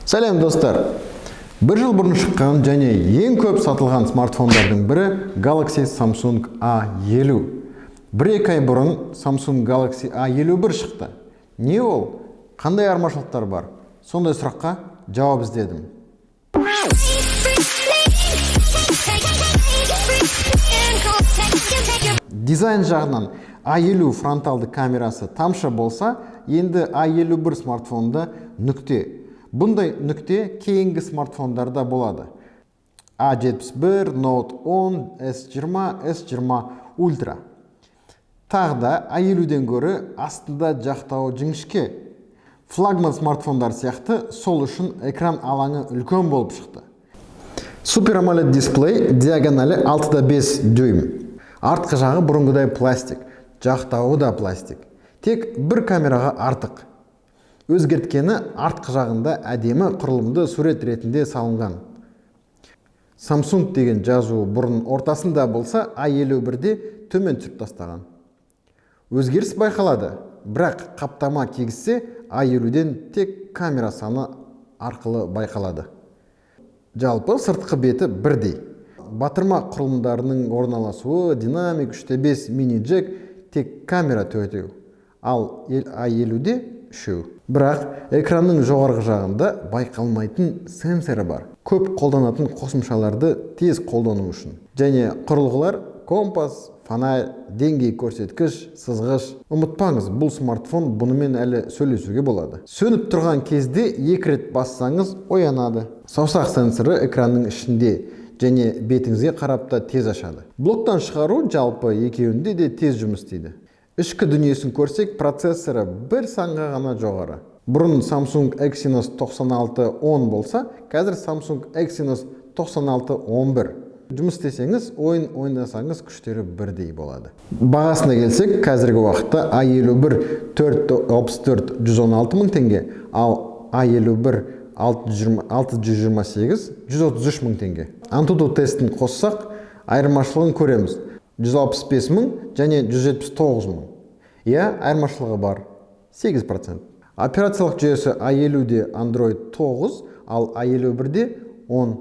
Сәлем достар. Бір жыл бұрын шыққан және ең көп сатылған смартфондардың бірі Galaxy Samsung A50. Бір-екі ай бұрын Samsung Galaxy A51 шықты. Не ол? Қандай айырмашылықтар бар? Сондай сұраққа жауап іздедім. Дизайн жағынан A50 фронталды камерасы тамшы болса, енді A51 смартфонда нүкте. Бұндай нүкте кейінгі смартфондарда болады. A71, Note 10, S20, S20 Ultra. Тағда A50-ден гөрі астында жақтауы жіңішке. Флагман смартфондар сияқты сол үшін экран алаңы үлкен болып шықты. Super AMOLED дисплей диагоналі 6,5 дюйм. Артқы жағы бұрынғыдай пластик, жақтауы да пластик. Тек бір камераға артық. Өзгерткені артқы жағында әдемі құрылымды сурет ретінде салынған. Samsung деген жазуы бұрын ортасында болса, A51-де төмен түсіп тастаған. Өзгеріс байқалады, бірақ қаптама кигізсе, A50-ден тек камера саны арқылы байқалады. Жалпы сыртқы беті бірдей. Батырма құрылымдарының орналасуы динамик 3.5 мини-джек, тек камера төртеу, ал A50-де үшеу. Бірақ экранның жоғарғы жағында байқалмайтын сенсоры бар. Көп қолданатын қосымшаларды тез қолдану үшін. Және құрылғылар компас, фонарь, деңгей көрсеткіш, сызғыш. Ұмытпаңыз, бұл смартфон бұнымен әлі сөйлесуге болады. Сөніп тұрған кезде 2 рет бассаңыз оянады. Саусақ сенсоры экранның ішінде және бетіңізге қарап та тез ашады. Блоктан шығару жалпы екеуінде де тез жұмыс істейді. Ішкі дүниесін көрсек, процессоры бір санға ғана жоғары. Бұрын Samsung Exynos 9610 болса, қазір Samsung Exynos 9611. Жұмыс істесеңіз, ойын ойнасаңыз күштері бірдей болады. Бағасына келсек, қазіргі уақытта A51 464-116 мың теңге, ал A51 628 133 мың теңге. Antutu тестін қоссақ, айырмашылығын көреміз. 165 мың және 179 мың. Айырмашылығы бар 8%. Операциялық жүйесі A50-де Android 9, ал A51-де 10.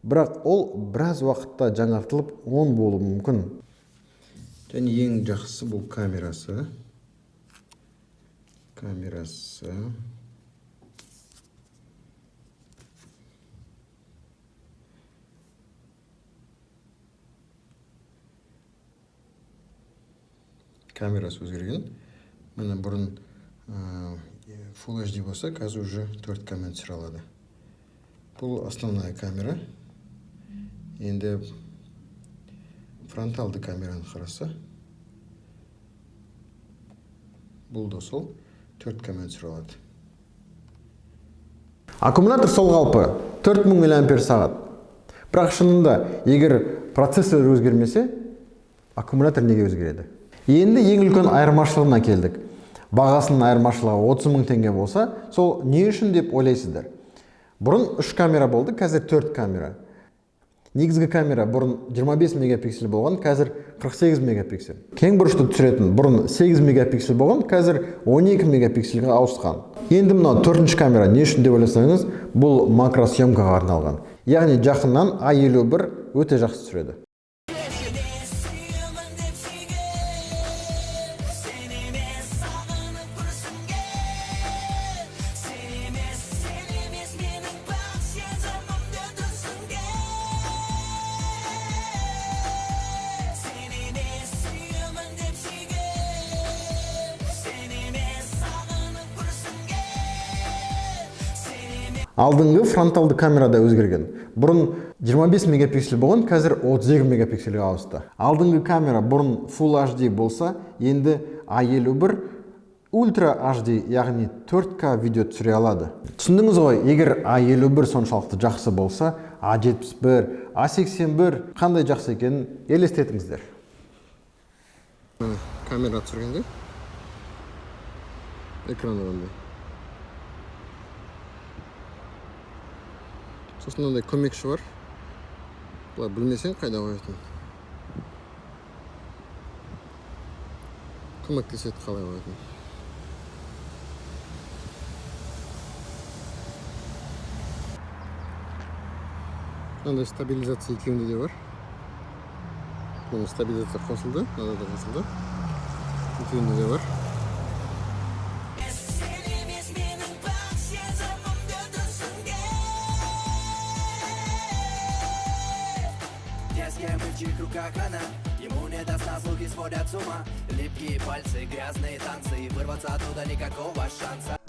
Бірақ ол біраз уақытта жаңартылып 10 болуы мүмкін. Және ең жақсы бұл камерасы. Камерасы өзгерген. Міне бұрын Full HD болса, қазір уже 4К мен түсіре алады. Бұл основная камера. Енді фронталды камераны қараса, бұл да сол 4К мен түсіре алады. Аккумулятор сол қалпы 4000 мАч. Бірақ шынында, егер процессор өзгермесе, аккумулятор неге өзгереді? Енді ең үлкен айырмашылығына келдік. Бағасының айырмашылығы 30 мың теңге болса, сол не үшін деп ойлайсыздар? Бұрын 3 камера болды, қазір 4 камера. Негізгі камера бұрын 25 мегапиксель болған, қазір 48 мегапиксель. Кең бұрышты түсіретін бұрын 8 мегапиксель болған, қазір 12 мегапиксельге ауысқан. Енді мынау 4-ші камера не үшін деп ойласаңыз, бұл макросъемкаға арналған. Яғни жақыннан A51 өте жақсы түсіреді. Алдыңғы фронталды камерада өзгерген. Бұрын 25 мегапиксель болған, қазір 32 мегапиксельге ауысты. Алдыңғы камера бұрын Full HD болса, енді A51 Ultra HD, яғни 4К видео түсіре алады. Түсіндіңіз ғой, егер A51 соншалықты жақсы болса, A71, A81 қандай жақсы екенін елестетіңіздер. Камера түсіргенде экран ондай. Сосын ондай көмекші бар. Бұлай білмесең қайда қоятын. Көмектеседі қалай қоятын. Мындай стабилизация екеуінде де бар. Мына стабилизация қосылды, мынада да қосылды. Екеуінде де бар. В руках она, ему не даст на слуги, сводят с ума. Липкие пальцы, грязные танцы, вырваться оттуда никакого шанса.